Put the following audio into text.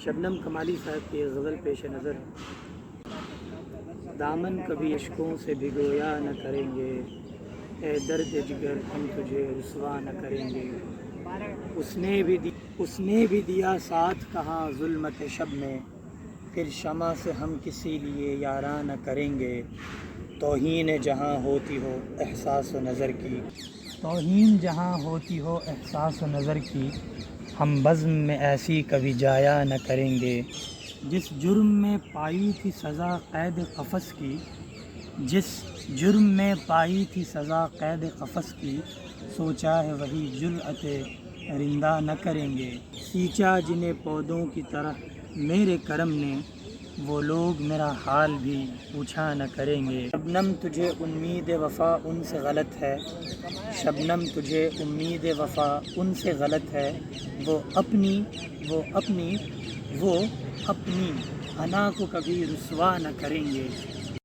شبنم کمالی صاحب کی غزل پیش نظر۔ دامن کبھی عشقوں سے بھگویا نہ کریں گے، اے درد جگر ہم تجھے رسوا نہ کریں گے۔ اس نے بھی دیا ساتھ کہاں ظلمت شب میں، پھر شمع سے ہم کسی لیے یاراں نہ کریں گے۔ توہین جہاں ہوتی ہو احساس و نظر کی، توہین جہاں ہوتی ہو احساس و نظر کی، ہم بزم میں ایسی کبھی جایا نہ کریں گے۔ جس جرم میں پائی تھی سزا قید قفس کی، جس جرم میں پائی تھی سزا قید قفس کی، سوچا ہے وہی جرأت رندہ نہ کریں گے۔ سینچا جنہیں پودوں کی طرح میرے کرم نے، وہ لوگ میرا حال بھی پوچھا نہ کریں گے۔ شبنم تجھے امید وفا ان سے غلط ہے، شبنم تجھے امید وفا ان سے غلط ہے، وہ اپنی انا کو کبھی رسوا نہ کریں گے۔